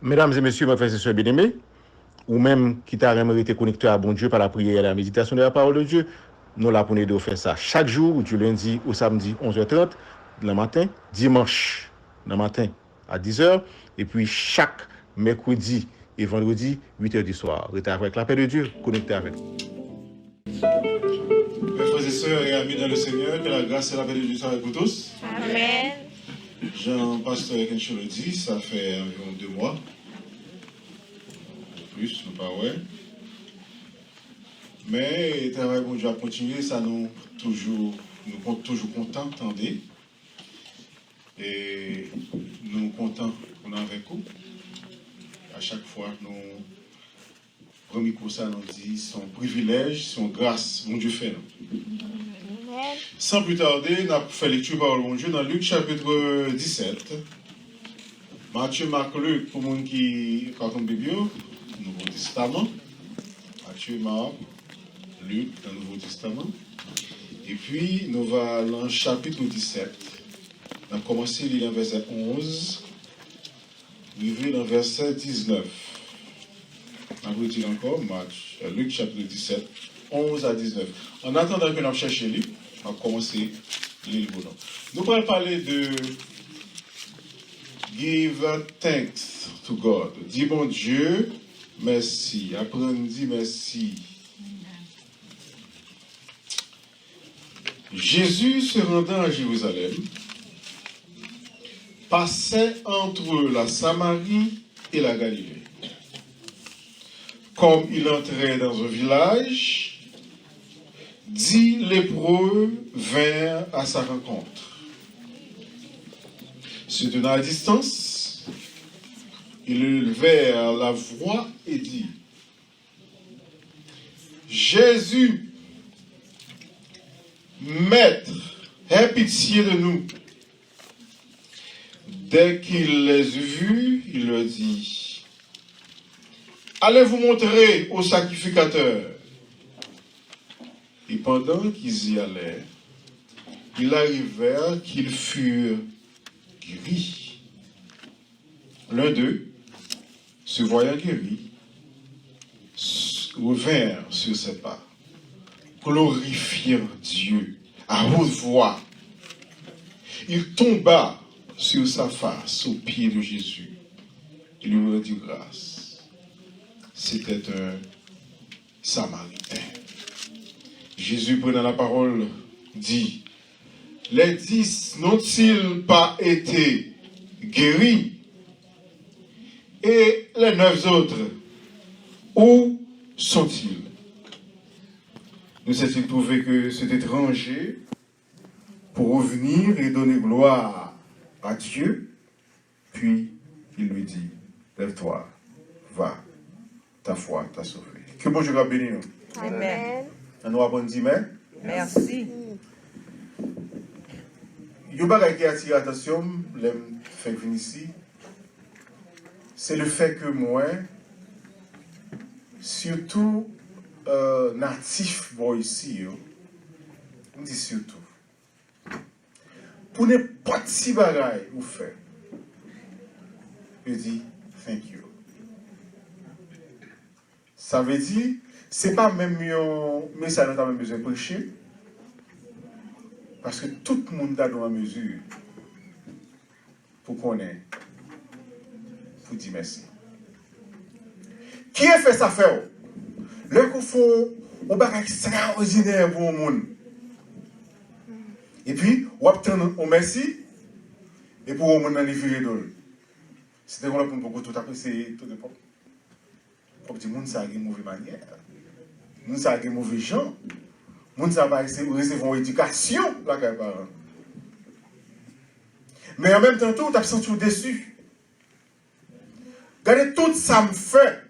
Mesdames et messieurs, mes frères et sœurs bien-aimés, ou même qui t'a été connecté à bon Dieu par la prière et la méditation de la parole de Dieu, nous là pour nous faire ça chaque jour, du lundi au samedi 11h30 le matin, dimanche le matin à 10h, et puis chaque mercredi et vendredi 8h du soir. Restez avec la paix de Dieu, connecté avec nous. Mes frères et sœurs et amis dans le Seigneur, que la grâce et la paix de Dieu soient avec vous tous. Amen. Jean-Pasteur Kencho le dit, ça fait environ 2 mois. Plus, nous pas ouais. Mais le travail bon Dieu a continué, ça nous sommes toujours contents, attendez. Et nous sommes contents qu'on est avec vous. À chaque fois, nous remis pour ça, nous dit son privilège, son grâce, mon Dieu fait. Sans plus tarder, nous avons fait lecture par le bon Dieu dans Luc chapitre 17. Matthieu, Marc, Luc, pour les gens qui carton biblio, Nouveau Testament. Matthieu, Marc, Luc, dans le Nouveau Testament. Et puis, nous allons dans le chapitre 17. On a commencé à lire le verset 11, arrivé dans le verset 19. On va dire encore, Luc chapitre 17, 11 à 19. En attendant que nous cherchions le livre, on va commencer à lire le bon. Nous allons parler de Give thanks to God. Dis bon Dieu, merci. Après, on dit merci. Jésus se rendant à Jérusalem, passait entre la Samarie et la Galilée. Comme il entrait dans un village, 10 lépreux vinrent à sa rencontre. Se tenant à distance, ils élevèrent la voix et dit: Jésus, Maître, aie pitié de nous. Dès qu'il les eut vus, il leur dit: Allez vous montrer au sacrificateur. Et pendant qu'ils y allaient, il arriva qu'ils furent guéris. L'un d'eux, se voyant guéri, revint sur ses pas, glorifiant Dieu à haute voix. Il tomba sur sa face aux pieds de Jésus. Il lui rendit grâce. C'était un Samaritain. Jésus, prenant la parole, dit: Les 10 n'ont-ils pas été guéris? Et les 9 autres, où sont-ils? Nous s'est-il trouvé que cet étranger, pour revenir et donner gloire à Dieu, puis il lui dit: Lève-toi, va, ta foi t'a sauvé. Que bon Dieu va bénir. Amen. Nous avons dit mais. Merci. Il y a un bagage qui attire l'attention, le fait venir ici, c'est le fait que moi, surtout natif bon ici, on dit surtout, pour n'importe si bagage vous faites, je dis thank you. Ça veut dire, c'est pas même mais ça n'a pas même besoin de prêcher, parce que tout le monde a dans la mesure pour qu'on ait, pour dire merci. Qui a fait ça faire? Le coup font un bagage extraordinaire pour le monde. Et puis, on obtient un merci, et pour le monde, on a fait d'ol. C'était pour beaucoup tout apprécier, tout dépend. Pour dire, le monde, ça a une mauvaise manière. Le monde, ça a une mauvaise gens. Le monde, ça va recevoir une éducation, là, quand même. Mais en même temps, tout, tu as senti déçu. Regardez tout ça me fait.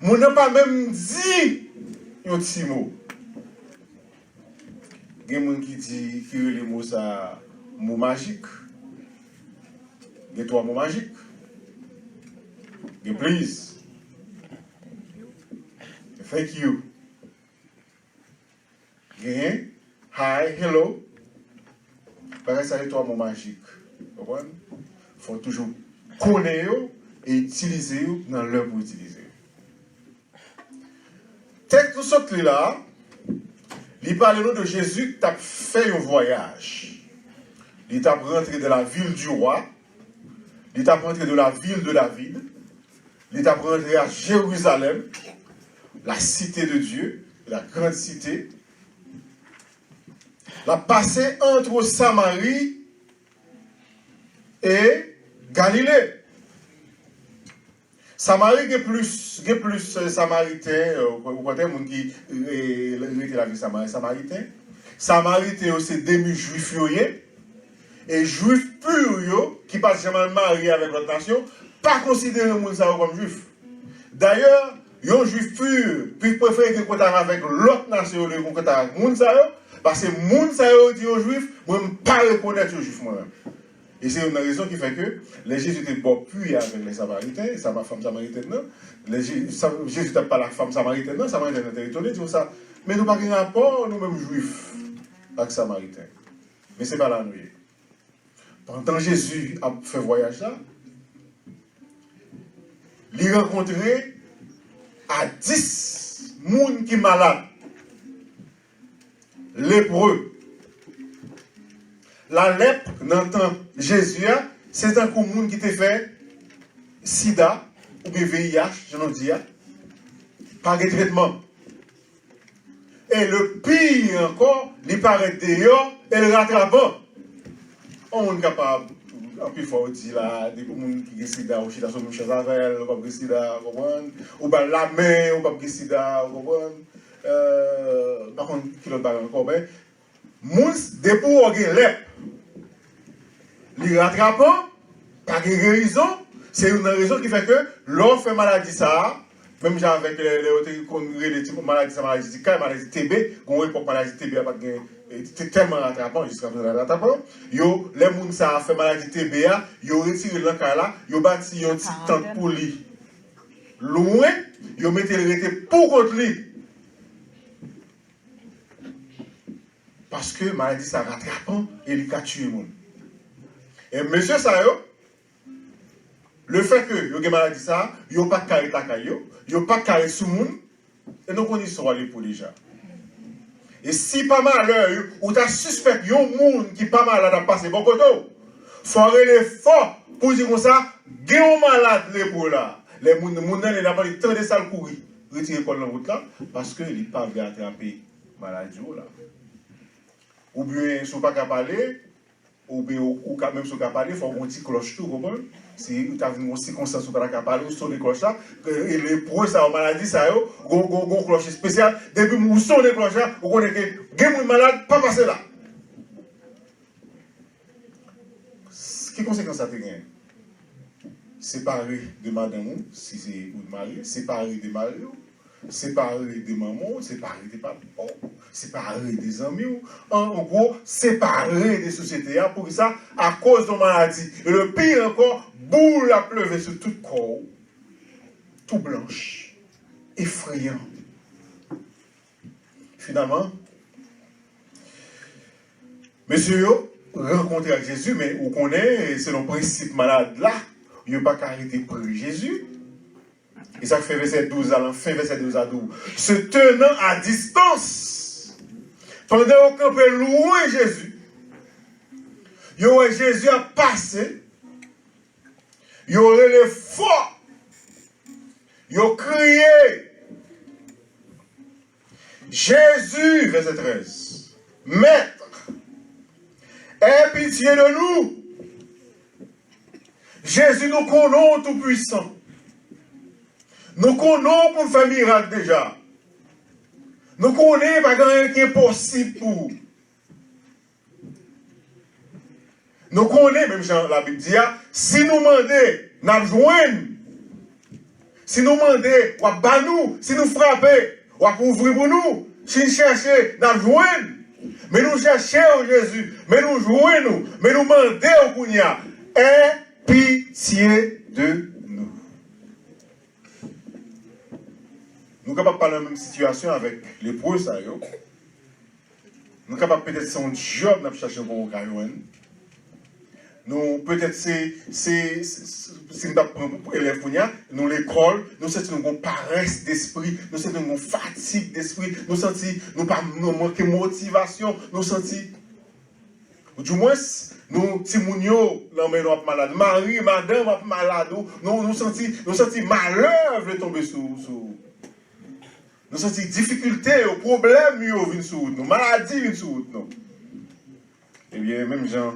Moi, n'a pas même dit un petit mot. Il y a des gens qui disent que les mots, ça, mots magiques. Il y a 3 mots magiques. Il y a please. Thank you. Il y a hi, hello. Pareil, ça, les 3 mots magiques. Vous comprenez? Il faut toujours connaît et utiliser dans l'heure pour utiliser. Texte tout ce là, il parle de Jésus qui a fait un voyage. Il est rentré de la ville du roi, il est rentré de la ville de David, il est rentré à Jérusalem, la cité de Dieu, la grande cité. Il a passé entre Samarie et Galilée. Samarie est plus samaritain, vous connaissez les gens qui étaient la vie samaritain. Samaritain, c'est demi-juifs, et juifs purs, qui passent jamais mariés avec l'autre nation, pas considérés comme juifs. D'ailleurs, les juifs purs, puis préfèrent qu'ils contact avec l'autre nation, qu'ils contact avec les gens, parce que les gens disent aux juifs, moi, je ne pas reconnaître les juifs moi-même. Et c'est une raison qui fait que les Jésus étaient bon puis avec les Samaritains, sa femme samaritaine, non. Jésus n'était pas la femme samaritaine, non, Samaritaine était étonné de ça. Mais nous n'avons pas de rapport, nous-mêmes juifs, avec Samaritains. Mais ce n'est pas la nuit. Pendant que Jésus a fait voyage là, il a rencontré à 10 personnes qui sont malades, lépreux. La lèpre, dans le temps Jésus, c'est un monde qui t'a fait sida ou bien VIH, je n'en dis pas, par des traitements. Et le pire encore, il paraît dehors et le rattrapant. On est capable, en plus, il faut dire là, des gens qui ont sida, ou qui ont une chose avec elle, ou pas sida, ou bien la main, ou pas sida, par contre, qui l'autre bagarre encore, mais, mouns, des pour lèpre. Les rattrapants, par une raison, c'est une raison qui fait que l'on fait maladie ça, même avec les maladies zika, maladie TB, qu'on voit pour maladie TB, c'est tellement rattrapant, jusqu'à présent rattrapant. Les gens qui ont fait maladie TB, ils ont retiré l'encas là, ils ont bâti un petit tente pour lui. Loin, ils ont mis le pour contre lui. Parce que maladie ça rattrapant et il a tué le monde. Et monsieur Sayo, le fait que vous avez maladie ça, vous n'avez pas carré ta caillou, vous n'avez pas carré sous le monde, et nous connaissons aller pour les gens. Et si pas mal, ou tu as suspect qu'il y a un monde qui est pas malade à passer bon côté, il faut aller fort pour dire comme ça, il y a un malade pour là. Les gens n'ont pas le temps de ça courir, retirer pour la route là, parce qu'ils n'ont pas bien attraper la maladie là. Ou bien, si vous n'avez pas parler, ou même si vous n'avez pas parler, il faut un petit cloche tout, comprends? Si vous avez une circonstance où vous n'avez pas parler, vous sonnez cloche là, et les pros, ça, maladie, ça, vous avez un cloche spécial, depuis que vous sonnez cloche là, vous connaissez que vous êtes malade, pas passer là. Quelle conséquence ça te gagne? Séparé de madame, si c'est ou de mari, séparé de mari, séparé de maman, séparé de papa, séparé des amis, en gros, séparé des sociétés. Pour ça, à cause de maladie. Et le pire encore, boule a pleuvé sur tout corps, tout blanche, effrayant. Finalement, monsieur, rencontré avec Jésus, mais on connaît, c'est le principe malade là, il n'y a pas qu'à arrêter pour Jésus. Et ça fait verset 12 à l'enfin, verset 12 à 12. Se tenant à distance, pendant qu'on peut louer Jésus, Jésus a passé, il aurait les fort, il a crié, Jésus, verset 13, Maître, aie pitié de nous. Jésus nous connaît tout puissant. Nous connaissons pour faire miracle déjà. Nous connaissons pas rien qui est possible pour. Nous connaissons, même Jean la Bible dit, si nous demandons, nous joignons. Si nous demandons, ou bas nous, si nous frappons, ou ouvrir pour nous. Si nous cherchons, nous joignons. Mais nous cherchons Jésus, mais nous joignons, mais nous demandons au Kounia, aie pitié de nous. Nous sommes capables de parler de la même situation avec les pros, ça. Nous sommes capables peut-être son job, nous cherchons pour Caïouane. nous, peut-être si nous avons élèves pour nous l'école, nous sentons une paresse d'esprit, nous sentons une fatigue d'esprit, nous sentons, nous manquons de motivation, nous sentons, du moins, nous, Timounio, nous sommes malades, Marie, madame, malade, nous sentons malheur de tomber sous. Nous sentons difficulté, problème viennent sur nous, maladie viennent sur nous. Eh bien, même Jean,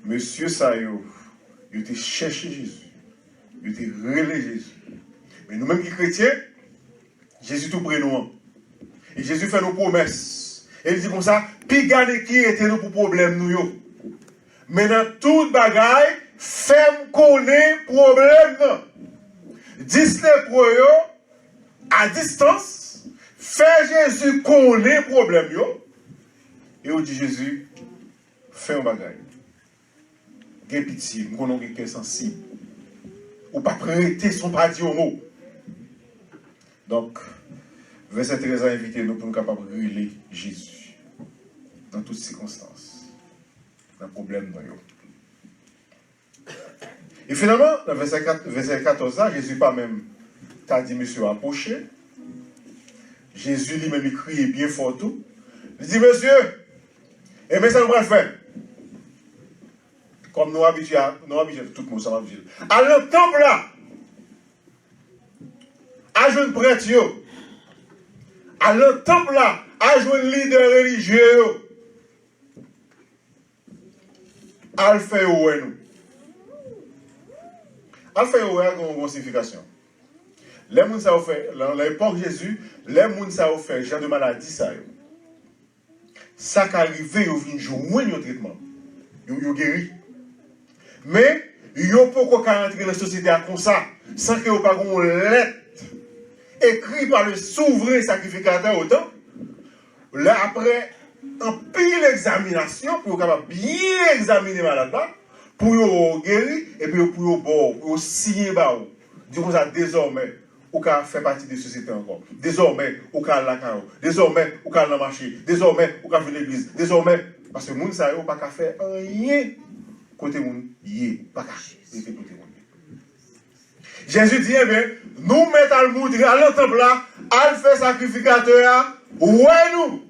Monsieur Sayo, il était cherché Jésus, il était relé Jésus. Mais nous-mêmes qui chrétiens, Jésus tout près nous. Et Jésus fait nos promesses. Et il dit comme ça, puis gardez qui était nous pour problème nous. Mais dans toute bagaille, fais-moi connaître problème. Dis-le pour eux, à distance, fais Jésus connaître problème. Et on dit Jésus, fais un bagaille. Gain pitié, nous connaissons quelqu'un sensible. Ou pas prêter son pas dire au mot. Donc, verset 13 a invité nous pour nous capables de brûler Jésus. Dans toutes circonstances. Dans le problème de nous. Et finalement, dans verset 14, Jésus pas même t'a dit, monsieur, approchez. Jésus lui-même il crie bien fort tout. Il dit, monsieur, et mais ça nous va faire. Comme nous habitués, tout le monde, ça va habitué. À le temple là, à jeune prêtre, à le temple là, à jeune leader religieux, à le faire où est nous. À le faire où est une signification. Les gens ça fait, dans l'époque de Jésus, les gens ça fait, genre de maladie ça. Ça qui arrive, ils viennent jouer un traitement. Ils guéri. Mais, ils n'ont pas rentrer dans la société comme ça, sans qu'ils n'aient pas une lettre écrite par le souverain sacrificateur autant. Là, après, en pile examination, pour capable bien examiner malade là, pour guérir, et puis pour signer bao. Disons ça désormais, ou qu'à faire partie de la société encore. Désormais, ou qu'à la caro. Désormais, ou qu'à la marché. Désormais, ou qu'à venir l'église. Désormais, parce que les gens ne savent pas qu'à faire rien. Côté moun, yé, pas caché. Jésus dit, eh bien, nous mettons le moudre à l'entemble là, à le faire sacrificateur, ouais nous.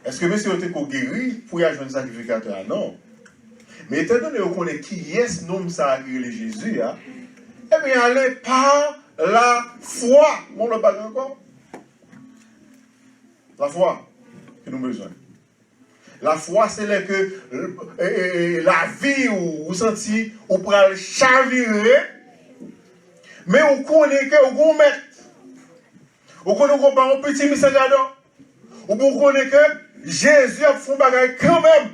Est-ce que monsieur était guéri pour y ajouter un sacrificateur? Non. Mais étant donné qu'on connaît qui est nom ça guéri Jésus, eh bien, allez par la foi. On ne parle encore. La foi que nous avons besoin. La foi, c'est là que la vie ou vous sentez, ou pour le chavirer, mais vous connaissez que vous mettez. Vous connaissez qu'on parle un petit message d'or. Vous connaissez que Jésus a fait un bagage quand même.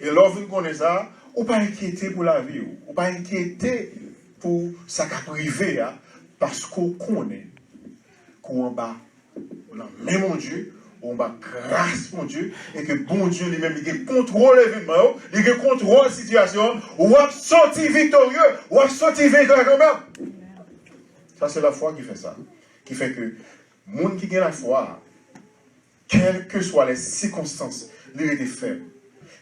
Et lorsque vous connaissez ça, vous ne pas inquiéter pour la vie. Vous ne pas inquiéter pour sa privé, parce qu'on connaît qu'on va, mais mon Dieu, on va grâce mon Dieu, et que bon Dieu lui-même, il contrôle l'événement, il contrôle la situation, on va sortir victorieux, on va sortir vainqueur quand même. Ça, c'est la foi qui fait ça. Qui fait que, le monde qui gagne la foi, quelles que soient les circonstances, il était faible.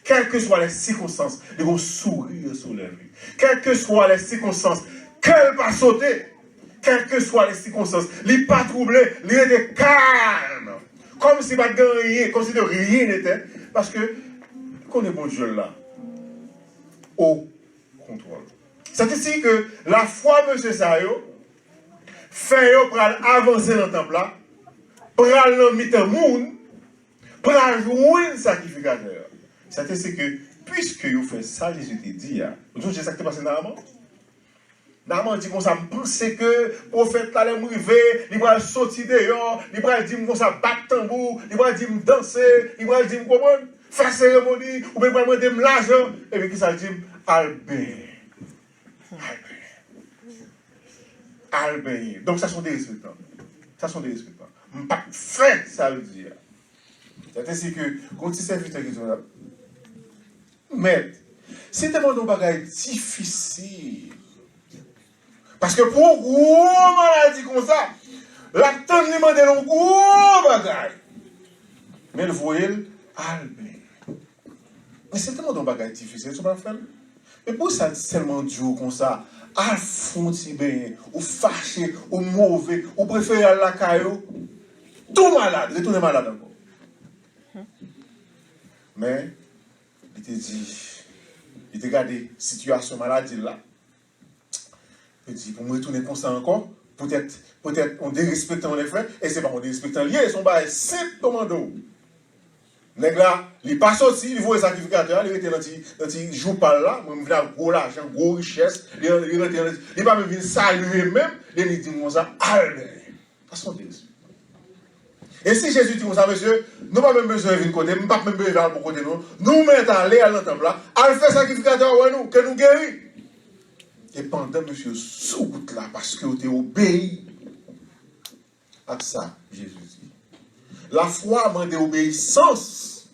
Quelles que soient les circonstances, il va sourire sur la vie. Quelles que soient les circonstances, qu'elle va sauter. Quelles que soient les circonstances, il n'est pas troublé, il était calme. Comme si pas de rien, comme si de rien n'était. Parce que, qu'on est bon Dieu là, au contrôle. C'est ici que la foi, M. Sayo, fait pour avancer dans le temple là, pour aller mettre le monde, pour jouer un sacrificateur. C'est ici que, puisque vous faites ça, Jésus te dit, vous savez ce qui est passé dans la mort? Naaman dit comme ça, je pense que le prophète allait m'arriver, il va sortir dehors, il va dire comme ça, battre tambour, il va dire danser, il va dire comment, faire cérémonie, ou bien il va demander l'argent, et puis qui ça dit, Albert. Albert. Donc ça sont des respectants. Ça sont des respectants. Je ne pas faire ça veut dire. C'est ainsi que, quand tu serviteur qui sont là, mais, c'est tellement un bagage difficile. Parce que pour une gros maladie comme ça, la tonne lui demande un gros bagage. Mais le voyez, Albert. Mais c'est tellement de bagages difficiles, tu vas faire. Mais pour ça, seulement dur comme ça, à fond, bien, ou fâché, ou mauvais, ou préféré à la caillou, tout malade, retourner malade encore. Mais, il te dit, il te regardé situation maladie là. Il dit, pour me retourner comme ça encore, peut-être on dérespecte en effet, et c'est pas on dérespecte en lié, ils sont pas simple commando. Nèg là, il pas sorti, il voit les sacrificateurs, il était dans petit jour par là, moi me gros l'argent, gros richesse, il pas même venir saluer même, il dit moi ça, Albert. Parce qu'on dit. Et si Jésus dit comme ça, monsieur, nous pas même besoin de venir côté, nous pas même besoin de côté nous, nous mettons aller à l'entendre là, à faire sacrificateur ouais nous, que nous guérit. Et pendant monsieur sous route là, parce que vous êtes obéi à ça, Jésus dit. La foi demande obéissance.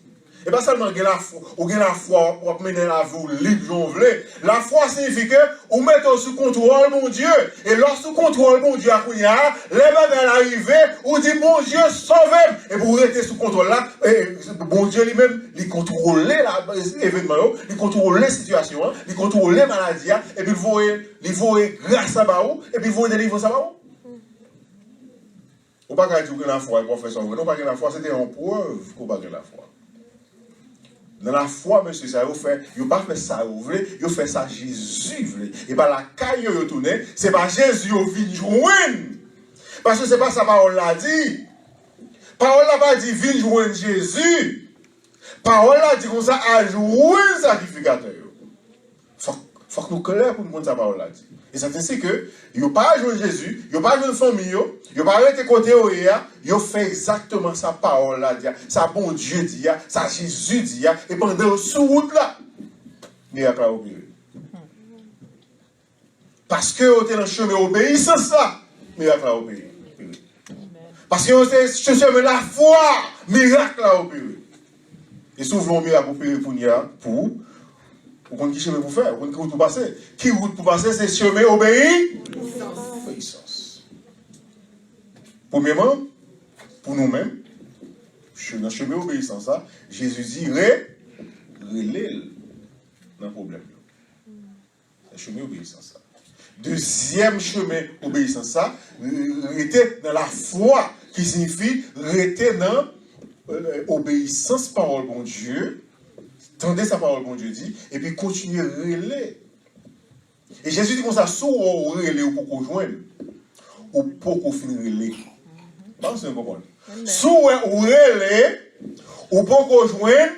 Et pas seulement la foi, ou la foi pour mener la vie libre, la foi signifie que vous mettez sous contrôle mon Dieu. Et lorsque sous contrôle mon Dieu, les bagages arrivent, ou dit bon Dieu, sauvez. Et pour rester sous contrôle là, bon Dieu lui-même, il contrôle l'événement, il contrôle les situations, il contrôle les maladies, et puis il voit grâce à vous, et puis il voit délivrer ça à vous. Ou pas dire que la foi est professeur, non pas que la foi, c'était une preuve qu'on pas que la foi. Dans la foi, monsieur, ça vous fait, vous pas fait ça, vous voulez, vous fait ça Jésus, vous voulez. Et pas la caille, vous tournez, c'est pas Jésus, vous venez joindre. Parce que c'est pas sa parole l'a dit. Parole l'a pas dit, venez joindre Jésus. Parole l'a dit comme ça, à joindre sacrificateur. Faut que nous clairs pour nous comprendre sa parole l'a dit. Et c'est ainsi que, ils n'ont pas joué Jésus, ils n'ont pas joué famille, ils n'ont pas arrêté côté ils ont fait exactement sa parole là, sa bon Dieu dit, sa Jésus dit, et pendant sous route là, miracle a opéré. Parce que vous êtes dans le chemin obéissant ça, miracle a opéré. Parce que vous êtes sur le chemin la foi, miracle a opéré. Et souvent, miracle a opéré pour vous connaissez qui chemin pour faire, vous connaissez qui route pour passer. Qui route pour passer, c'est chemin obéissance. Premièrement, pour nous-mêmes, dans le chemin obéissance, ça, Jésus dit, relève dans le problème. C'est le chemin obéissance. Ça. Deuxième chemin obéissance, ça, rester dans la foi, qui signifie rester dans l'obéissance parole bon Dieu. Tendez sa parole, bon Dieu dit, et puis continuez à relayer. Et Jésus dit comme ça, soit on relaye ou pour qu'on joigne, ou pour qu'on finisse relayer. Pensez à comprendre. Soit on relaye ou pour qu'on joigne,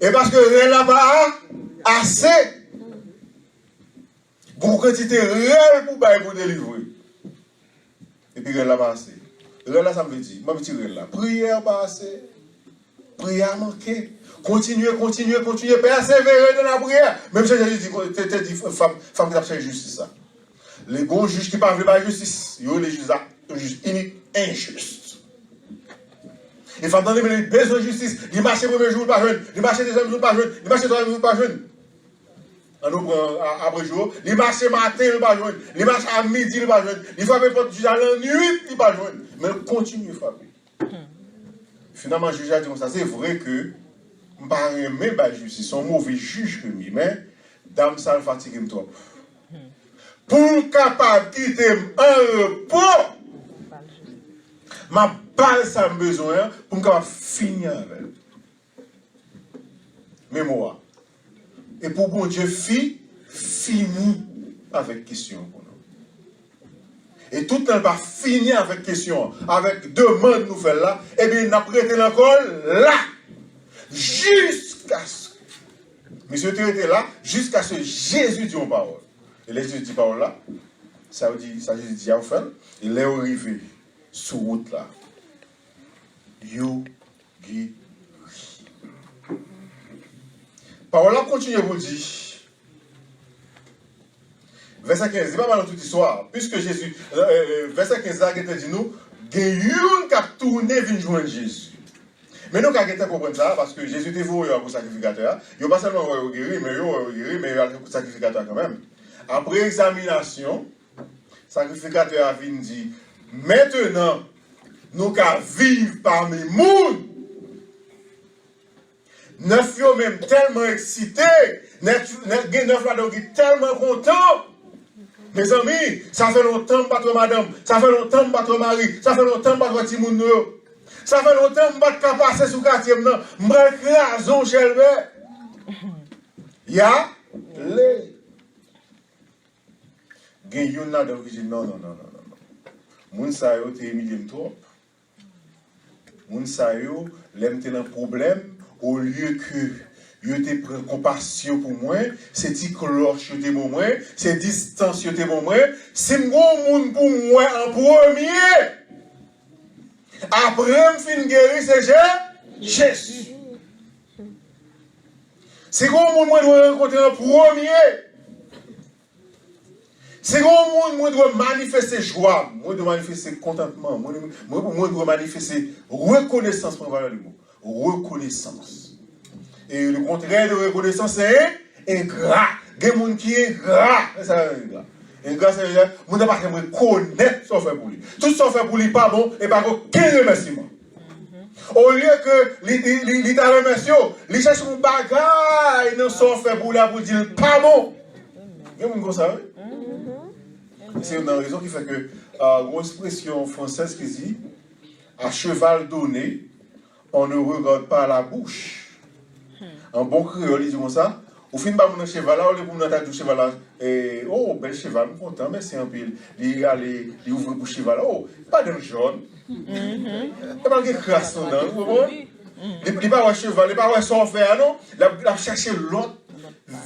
et parce que relaye là-bas assez. Pour quantité réelle pour délivrer. Et puis relaye là-bas assez. Relaye là, ça me dit, moi je relaye là. Prière pas assez. Prière manquée. Continuez, persévérer dans la prière. Même si Jésus dit, femme qui a fait justice. Ça. Les bons juges qui ne parlent pas de justice, ils ont les juges uniques, injustes. Les femmes dans les besoin de justice, ils marchent le premier jour pas jeune, ils marchent le deuxième jour pas jeune, ils marchent le troisième jour pas jeune. On nous prend après jour, ils marchent le matin pas jeune, ils marchent à midi pas jeune, ils frappent porte jusqu'à la nuit pas jeune. Mais ils continuent à frapper. Finalement, le juge a dit comme ça, c'est vrai que je ne parle même pas de justice, c'est un mauvais juge que moi, mais dame ça fatigue trop. Pour capable de quitter un repos, ma balle ça me besoin pour me finir avec. Mémoire. Et pour bon Dieu, fini avec question pour nous. Et tout le temps, va finir avec question, avec demande nous faire là, et bien, nous prêté encore là. Jusqu'à ce que. Monsieur était là, jusqu'à ce que Jésus dit en parole. Et les Jésus dit parole là, ça veut dire, ça Jésus dit à fait, il est arrivé sur route là. You guéri. Parole là continue vous dire. Verset 15, c'est pas mal dans toute histoire, puisque Jésus, verset 15 là, qui te dit nous, il y a une qui a tourné vers joindre Jésus. Mais nous, quand on comprend ça, parce que Jésus était voué pour sacrificateur, il n'y a pas seulement guéri, mais il y a un sacrificateur quand même. Après examination, le sacrificateur a venu dire, maintenant, nous allons vivre parmi les gens. Neuf yo même tellement excité, neuf là tellement content. Mes amis, ça fait longtemps que je madame, ça fait longtemps que je mari, ça fait longtemps que je Timoun. Ça fait longtemps que je passer sous quartier, je m'écrase chez elle. Ya, les. Il y a un qui dit non. Moun sa yo te humilié trop. Moun sa yo, l'aime te un problème, au lieu que yo te prend compassion pour moi, c'est dit cloche yo te pour moi, c'est distance yo te pour moi, c'est mon moun pour moi en premier. Après me fin guéri c'est Jésus. C'est mon moun moi doit rencontrer en premier. C'est comme moi dois manifester joie, moi dois manifester contentement, moi dois manifester reconnaissance pour valeur du mot. Reconnaissance. Et le contraire de reconnaissance, c'est ingrat. Il y a des gens qui sont ingrats. C'est ça, ingrat. Ingrat, c'est dire, moi ne pas reconnaître ce qu'on fait pour lui. Tout ce qu'on fait pour lui pas bon, et pas aucun remerciement. Au lieu que il t'a remercié, il cherche un bagage dans ce qu'on fait pour lui pour dire pas bon. Il y a des gens comme ça, oui. C'est une raison qui fait que une expression française qui dit à cheval donné, on ne regarde pas la bouche. En bon créole, il dit comme ça. Au fin de mon cheval là, on est pour notre cheval là. Oh, bel cheval, je suis content, merci un peu. Il ouvre le cheval là. Oh, pas d'un jaune. Il n'y a pas de crasse dedans, vous comprenez? Il n'y a pas de cheval, il n'y a pas de sans faire, non? Il a cherché l'autre.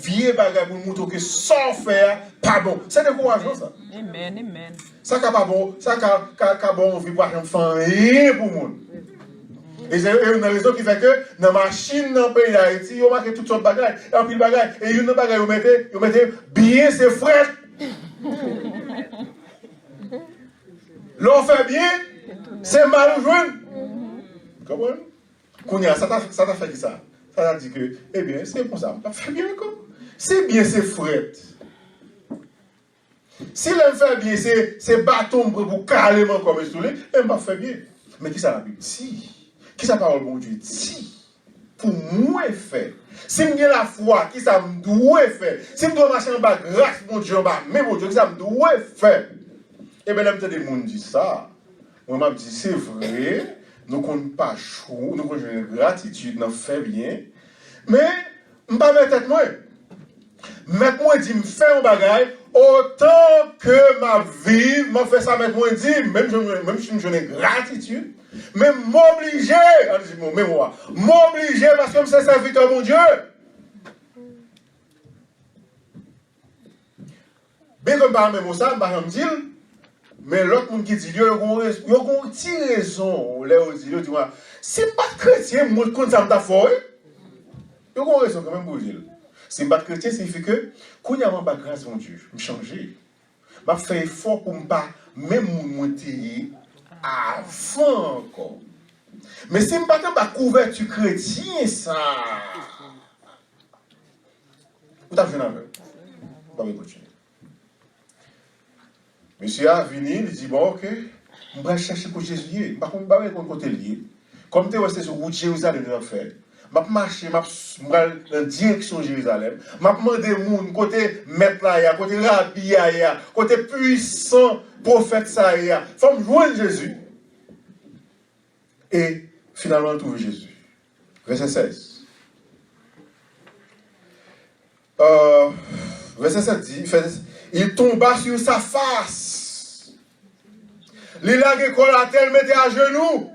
Vieux bagage pour nous montrer que sans faire, pas bon. C'est décourageant ça. Amen. Ça n'a pas bon, ça n'a bon, on vit pas faire rien pour nous. Et c'est une raison qui fait que dans la machine, dans le pays d'Haïti, on marque toutes sortes de bagages, un pile de bagages, et une bagage, vous mettez bien ses frères. L'on fait bien, c'est mal ou joindre. Comment? Kounia, ça t'a fait qui ça? Ça t'a dit que, eh bien, c'est pour ça, on fait bien encore. C'est bien, c'est fret. Si l'on fait bien, c'est bâton pour carrément comme soulé, elle m'a fait bien. Mais qui ça la Bible dit? Qui ça parole bon Dieu dit? Pour moi faire. Si je la foi, qui ça me doit faire? Si je dois marcher en bas, grâce mon Dieu en bas, mais mon Dieu, qui ça me doit faire? Eh bien, là, des gens disent ça. Moi, je me dis, c'est vrai. Nous ne comptons pas chaud, nous avons une gratitude, nous faisons bien. Mais, je ne vais pas mettre tête moi. Mettre moi dit, je fais un bagage, autant que ma vie, je fais ça, mettre moi dit, même si je n'ai gratitude, mais m'obliger, m'obliger parce que je suis serviteur, mon Dieu. Bien comme par même ça, je ne dis pas, mais l'autre monde qui dit, il y a une petite raison, il dit, c'est pas chrétien, moi, je compte ça, je il y a une raison quand même pour dire. Si je ne suis pas chrétien, ça signifie que, quand il y a pas grâce, mon Dieu, je vais changer. Je vais faire effort pour ne pas même monter avant encore. Mais si je ne suis pas couverture chrétienne, ça. Vous avez vu un peu? On va continuer. Monsieur a venu, il dit, bon, ok, je vais chercher pour Jésus. Par contre, je ne vais pas côté lié. Comme tu es resté sur route Jérusalem, je vais faire. Je vais marcher, je vais aller dans la direction de Jérusalem. Je vais demander aux gens, côté maître là, côté rabbi, côté puissant prophète ça, il faut me joindre Jésus. Et finalement, on trouve Jésus. Verset 16. Verset 7 dit, il tomba sur sa face. Il a l'école à tel mettait à genoux.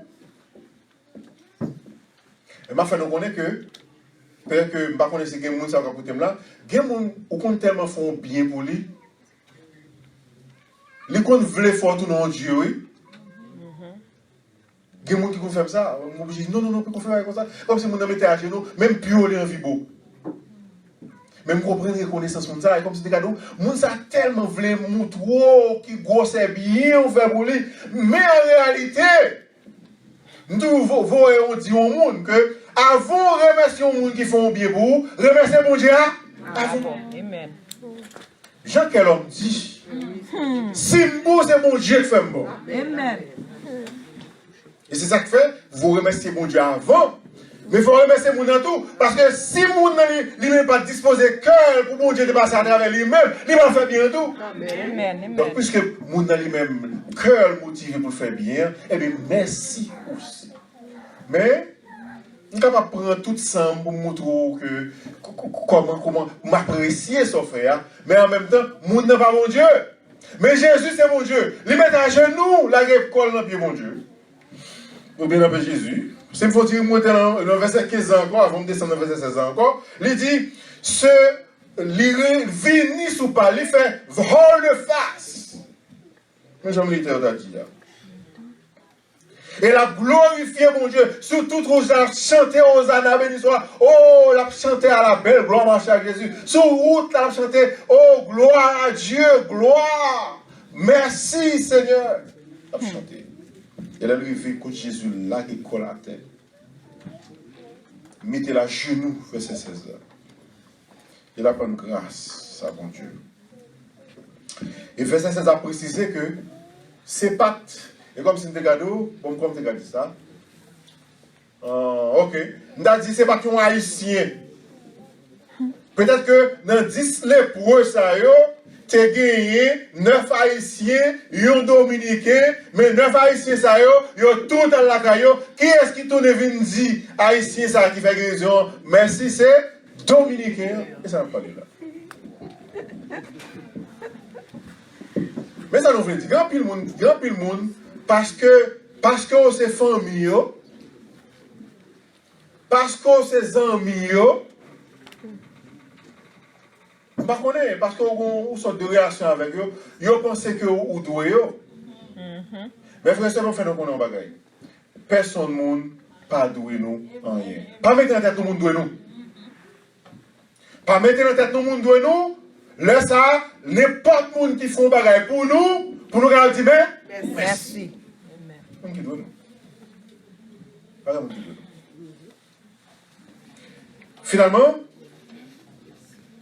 Et ma fait nous connaître que peut-être que je ne connais pas si quelqu'un ça va écouter là, quelqu'un ou qu'on tellement font bien pour lui. Les qu'on veut faire tout dans Dieu, oui. Quelqu'un qui fait ça, on dit non, peut faire comme ça, comme si mon homme était à genoux, même plus on est en vie beau. Même comprendre reconnaissance comme ça, comme si des cadeaux, moun ça tellement voulait montrer qui grossait bien on fait pour lui, mais en réalité nous voyons dire au monde que avant remercier au monde qui font bien pour vous, remercier mon Dieu avant. Amen. Jean quel homme dit si bon c'est mon Dieu qui fait bon. Amen. Et c'est ça que fait, vous remerciez mon Dieu avant. Mais il faut remercier mon dans tout. Parce que si mon lui-même pas disposé cœur pour mon Dieu de passer à travers lui-même, il va faire bien tout. Amen. Donc, puisque mon lui-même cœur motivé pour faire bien, eh bien, merci aussi. Mais, je suis capable de prendre tout ça pour montrer que, comment m'apprécier son frère. Mais en même temps, mon n'est pas mon Dieu. Mais Jésus, c'est mon Dieu. Il met à genoux, la colle dans le pied, mon Dieu. Ou bien appelle Jésus. S'il faut dire, moi, dans le verset 15 encore, avant de descendre dans le verset 16 encore, il dit, ce vini sous pas, il fait volte face. Mais j'aime littérature dit là. Et la glorifier mon Dieu, surtout où j'ai chanté aux ânes béni soit, oh, la chanté à la belle gloire marcher à Jésus. Sur route, la chanté, oh, gloire à Dieu, gloire. Merci Seigneur. La chanté. Et là, lui, il fait écoute Jésus là qui colle à terre. Mettez la genou, verset 16 là. Il a pas une grâce, ça, bon Dieu. Et verset 16 a précisé que c'est pacte. Et comme si nous regardons, comme tu regardes ça. Ok. Nous avons dit c'est pas un haïtien. Peut-être que dans 10 lépreux, ça y est, tu as gagné 9 haïtiens, 1 dominicain, mais 9 haïtiens, ça y est, tout dans la caillou. Qui est-ce qui tourne et vient dire haïtien, ça qui fait guérison? Merci, c'est dominicain. Et ça n'a pas là. Mais ça nous veut dire, grand pile monde, parce que c'est famille, parce que c'est amis, parce qu'on sort de réaction avec eux, ils pensent que vous doivez. Mais frère, c'est pas fait qu'on a bagaille. Personne ne pas doué nous en rien. Pas mettre en tête tout le monde doué nous. Pas mettre en tête tout le monde doué nous. Là, ça, n'importe qui monde qui font bagaille pour nous dire merci. Qui doit nous. Pas qui doit nous. Finalement,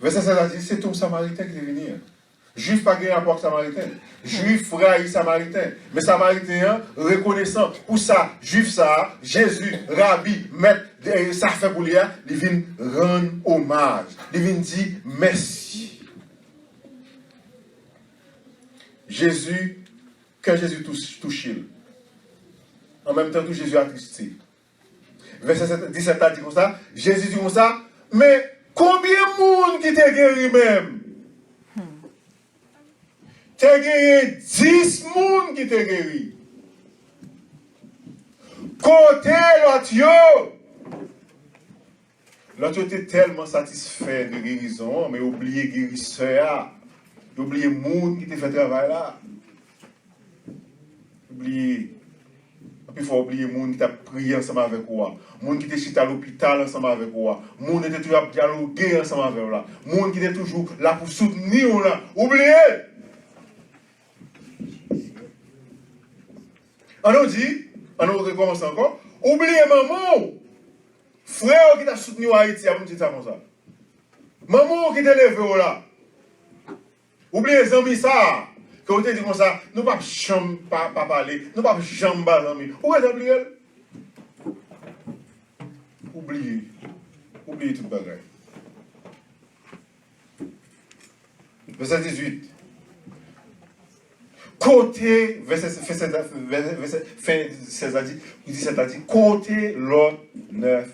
verset 16 a dit, c'est un Samaritain qui est venu. Juif pas gagné rapport Samaritain. Juif raï Samaritain. Mais Samaritain, reconnaissant pour ça, Juif ça, Jésus, Rabbi, Maître, ça fait pour lui, il vient rendre hommage. Il vient dire merci. Jésus, quand Jésus touche, en même temps, tout Jésus a tristé. Verset 17 a dit comme ça, Jésus dit comme ça, mais combien de monde qui t'a guéri même? T'as guéri 10 monde qui t'a guéri. Côté l'autre était tellement satisfait de guérison, mais oublié guérisseur. Oublié le monde qui t'a fait travail là. Oublié. Il faut oublier le monde qui t'a prié ensemble avec toi. Le monde qui était chita à l'hôpital ensemble avec toi. Le monde qui était toujours à dialoguer ensemble avec toi. Le monde qui était toujours là pour soutenir là. Oubliez. On nous dit, on nous recommence encore, oubliez maman. Frère qui t'a soutenu à Haïti, à vous dire ça comme ça. Maman qui t'a levé là. Oubliez les amis ça. Quand vous dit comme ça, nous ne pouvons jamais pas parler, nous ne pouvons jamais pas parler. Où est-ce oublié? Oubliez tout le bagage. Verset 18. Côté, verset 16 a dit, 17 a dit, côté l'autre 9.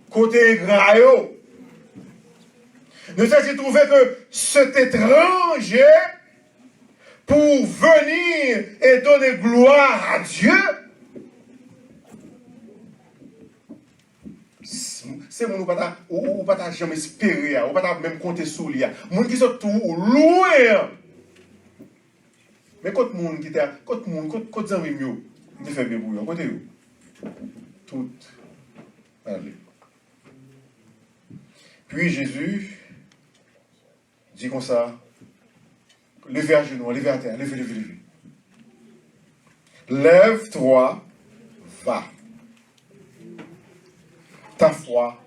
Côté gras. Nous avons trouvé que cet étranger, pour venir et donner gloire à Dieu, c'est mon ou pas jamais espérer, ou pas même compter sur lui. Mon qui sont tout loin. Mais quand monde qui t'a, quand amis mieux, il fait bien pour eux. Côté tout. Allez. Puis Jésus dit comme ça, levez à genoux, levez à terre, levez. Lève-toi, va. Ta foi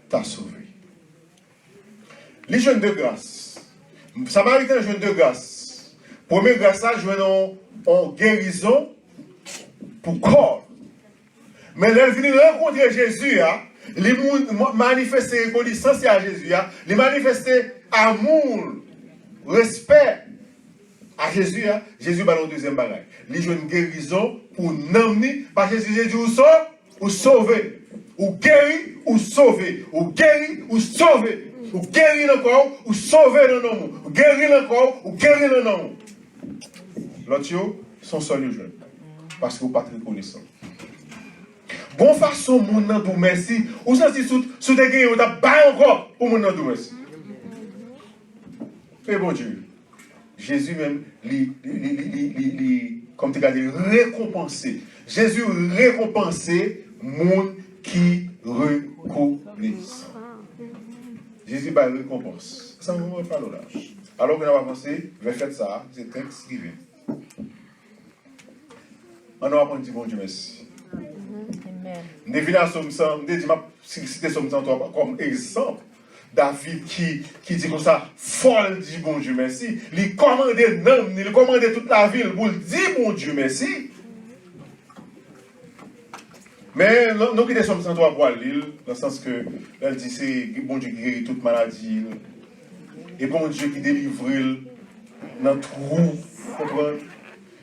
t'a sauvé. Les jeunes de grâce. Samaritain jeune de grâce. Première grâce, je veux en guérison pour corps. Mais elle vient rencontrer Jésus, il manifeste reconnaissance à Jésus, il manifeste amour, respect à Jésus. Jésus va dans le deuxième bagage. Il joue une guérison pour n'emmener, parce que Jésus ou sauver, ou guérir, ou sauver, ou guérir, ou sauver, ou guérir encore, ou sauver le nom, ou guérir encore, ou guérir le nom. L'autre, sont seuls jeunes, parce que vous ne pas reconnaissant. Bon façon, mon nom de merci, ou ça, si sous des guerres, vous avez pas encore pour mon nom de merci. Et bon Dieu, Jésus même, comme tu as dit, récompensé. Jésus récompensé monde qui reconnaissent. Jésus va récompense. Ça ne me pas l'orage. Alors qu'on va avancer, je vais faire ça, c'est Thanksgiving. On va apprendre bon Dieu merci. Nous devons citer Somme 103 comme exemple. David qui dit comme ça, folle dit bon Dieu merci. Il commandait l'homme, il commandait toute la ville pour dire bon Dieu merci. Mais nous qui sommes 103 pour l'île, dans le sens que elle dit c'est bon Dieu qui guérit toute maladie. Et bon Dieu qui délivre dans tout trou.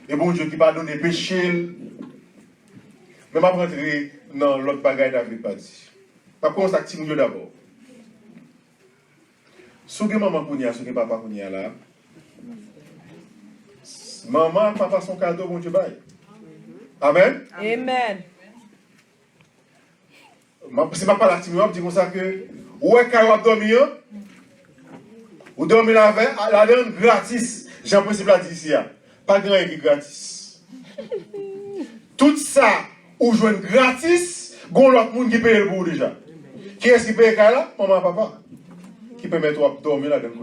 Et bon Dieu qui pardonne les péchés. Mais je vais rentrer dans l'autre bagaille David pas dit. Par contre, ça active d'abord. Si vous maman kounia, si vous papa kounia là, maman, papa son cadeau, bon Dieu bail. Amen. Amen. C'est pas la timide, je dis comme ça que, ouais, quand vous dormez, vous dormez la veille, la donne gratis. J'ai un principe là ici, pas grand qui gratis. Tout ça, ou jouez gratis, gon l'autre monde qui paye le bout déjà. Qui est-ce qui paye là? Maman, papa. Qui permet de dormir là dans le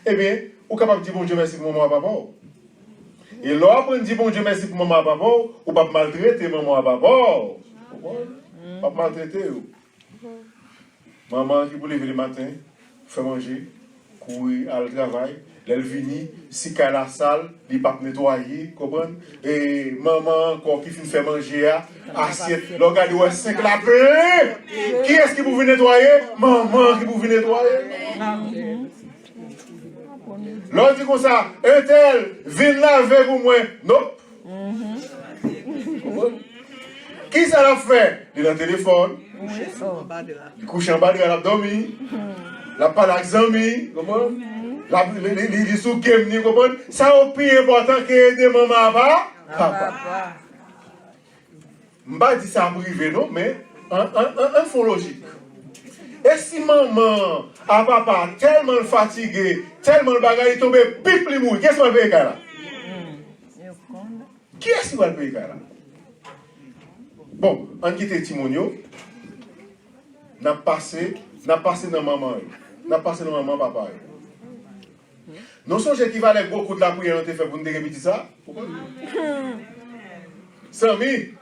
eh bien, vous êtes capable de dire bon Dieu merci pour maman et papa. Et là, on dit bon Dieu merci pour maman et papa, ou pas maltraiter maman et papa. Pas maltraiter. Maman qui pour lever le matin, faire manger, courir à le travail, elle vient, si qu'à la salle, il pas nettoyer, comprenez? Et maman qui fait manger, assiette, le gars doit 5 lapins. Qui est-ce qui vous venir nettoyer? Maman qui vous venir nettoyer. L'on dit comme ça, un tel, viens laver pour moi. Non. Qui ça l'a fait? Il a le téléphone. Il couche en bas de la dormi. La parle avec Zami. Les sous game ni comprendre. Ça au plus important que aider maman à papa. M'ba dit ça privé non, mais un fond logique. Et si maman à papa tellement fatigué, tellement bagaille tombé pipe li mou, qu'est-ce qu'on va payer là? Qui est-ce qui va payer là? Bon, on quitte Timonio, n'a passé dans maman, n'a passé dans maman papa. Non songez qu'il va aller beaucoup de la prière on te fait pour nous répéter ça. Sami.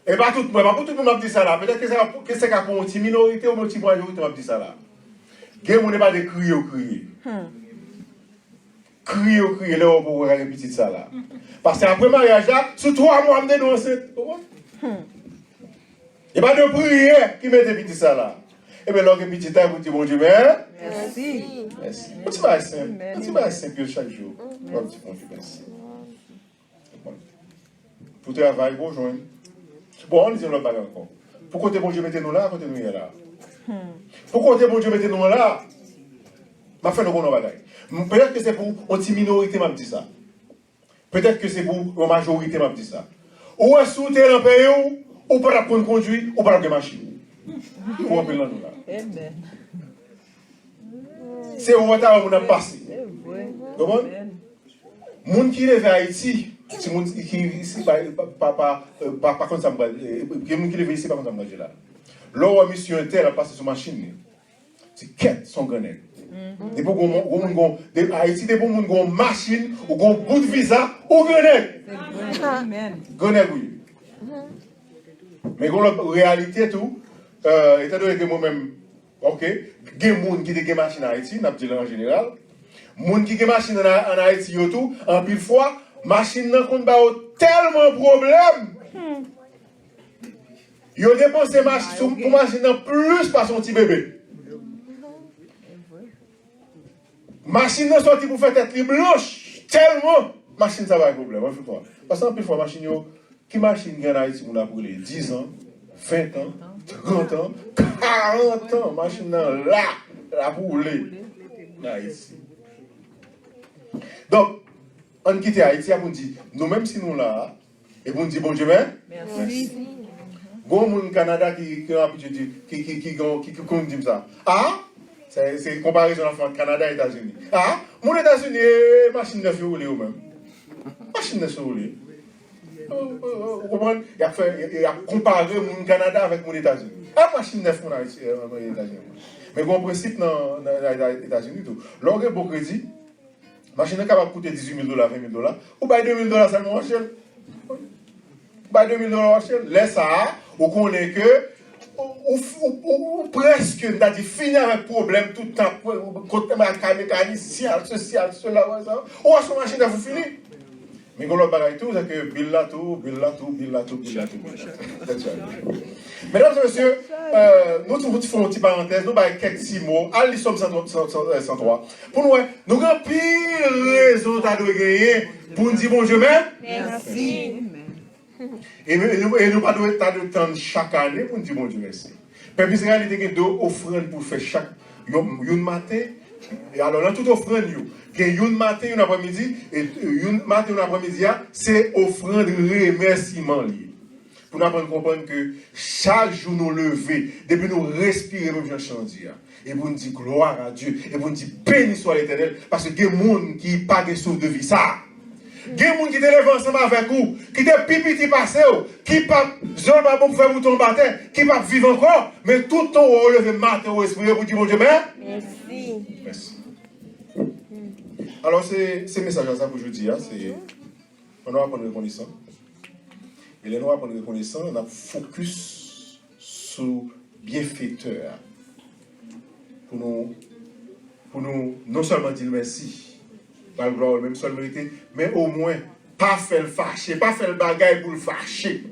Et pas tout le monde m'a dit ça là. Peut-être que c'est pour une petite minorité ou une petite majorité m'a dit ça là. Gen moun n'est pas de crier. Crier là pour répéter ça là. Parce que après mariage là, sur 3 mois me dénoncer. Et pas de prière qui m'a répété ça là. Et bien, là, petit temps, vous dites, bon Dieu, merci. Merci. Petit pas simple. Petit pas simple chaque jour. Petit bon Dieu, merci. Pour travailler, pour joindre. Bon, on dit l'autre bagarre encore. Pourquoi bon Dieu mettez-nous là, côté nous là? Pourquoi bon Dieu mettez-nous là? Ma fait le bon bagaille. Peut-être que c'est pour une petite minorité, m'a dit ça. Peut-être que c'est pour une majorité, m'a dit ça. Ou est-ce que vous êtes dans le pays, ou pas pour conduire, ou pas pour machine. Pour appeler là nous là. C'est où on a passé. Comment? Moun qui est vers Haïti, c'est moun qui ici pas contre ça me moun qui est ici pas contre ça me là. Leur mission telle a passé sur machine. C'est quête son grenade. Des pour moun Haïti des pour moun gon machine ou gon bout de visa ou grenade. Amen. Grenade oui. Mais gon réalité tout étant donné que moi-même, ok, il y a des gens qui ont des machines en Haïti, n'a pas en général. Les gens qui ont des machines en Haïti, en pile fois, machine n'a pas tellement de problèmes. Ils ont dépensé pour machine plus par son petit bébé. Machine est sortie pour faire tête blanche. Tellement, machine ça va être problème. Parce que plus fois machine, qui machine gagne en Haïti, on a pour les 10 ans, 20 ans, 30 ans, 40 ans, machine là pour les Haïti. Donc, on quitte Haïti, on dit, nous-mêmes si nous là, et on dit bon Dieu, merci. Bon, mon Canada qui dit ça. Ah, c'est une comparaison entre Canada et États-Unis. Ah, mon États-Unis, machine de feu roulée ou même. Machine de feu roulée. Vous comprenez? Il a comparé mon Canada avec mon États-Unis. Ah, machine de feu dans les États-Unis. Mais bon principe dans les États-Unis, l'on a beau crédit, machine est capable de coûter $18,000, $20,000, ou bien $2,000 seulement en chaîne. $2,000 en chaîne. Laisse ça, on connaît que, ou presque, c'est-à-dire fini avec le problème tout le temps, côté mécanicien, social, cela, ou à son machine, vous finissez. Mais quand l'autre bagaille tout, c'est que bill là tout. Mesdames et messieurs, nous faisons une petite parenthèse, nous avons quelques 6 mots, à l'Issomme 103. Pour nous avons pile raison de gagner pour nous dire bon Dieu, Merci. Et nous pas de temps chaque année pour nous dire bon Dieu, merci. Peuple Israël, il y a 2 offrandes pour faire chaque matin. Et alors, dans toute offrande, il y a une matin, une après-midi, et une matin, une après-midi, c'est offrande remerciement lié. Pour nous comprendre que chaque jour nous lever, depuis nous respirer, nous venons changer. Et pour nous dire gloire à Dieu, et pour nous dire béni soit l'Éternel, parce que il y a des gens qui n'ont pas de souffle de vie. Ça. Il y a des gens qui te lèvent ensemble avec vous, qui te pipiti passé, qui ne pas pour faire vous tomber à terre, qui ne pas vivre encore, mais tout le temps, on lève matin au esprit pour dire bon Dieu, Merci. merci. Alors, c'est message à ça pour aujourd'hui, c'est on doit prendre reconnaissant. Et les noirs prendre reconnaissant, on a focus sur bienfaiteur. Pour nous non seulement dire merci, pas le gloire, même seul mérité, mais au moins, pas faire le fâcher, pas faire le bagaille pour le fâcher.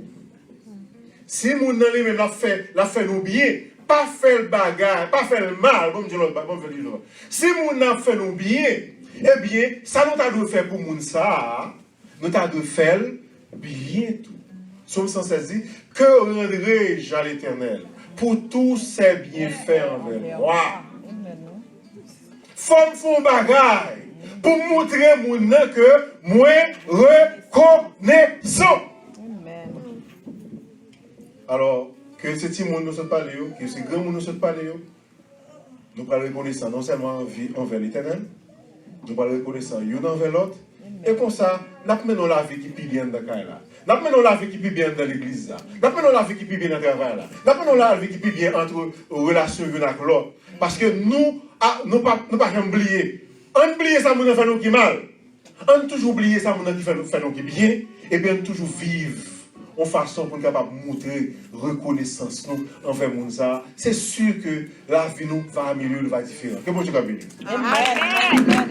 Si mon ami même l'a fait nous bien, pas faire le bagaille, pas faire le mal, bon Dieu, si mon a fait nous bien, eh bien, ça nous t'a dû faire pour moun ça, nous t'a dû faire bien tout. Somme 116 dit, que rendrai-je à l'Éternel pour tous ses bienfaits envers moi? Faut font bagaille pour montrer moun que moi reconnaissant. Alors, que ce petit monde nous soit parlé, que ce grand monde nous soit parlé, nous parlons reconnaissant non seulement envers l'Éternel, nous parlons reconnaissant l'un envers l'autre, et comme ça, nous menons la vie qui est bien dans la là. Nous menons la vie qui est bien dans l'église là. Nous menons la vie qui est bien dans le travail là. Nous menons la vie qui est bien entre relations l'une avec l'autre. Parce que nous ne pas oublier. On oublie ça, nous fait nous qui mal. On toujours oublier ça, nous qui fait nous qui bien. Et bien, toujours vivre en façon pour nous capable de montrer reconnaissance nous envers nous. C'est sûr que la vie nous va améliorer, va différer. Que bon Dieu va bénir. Amen.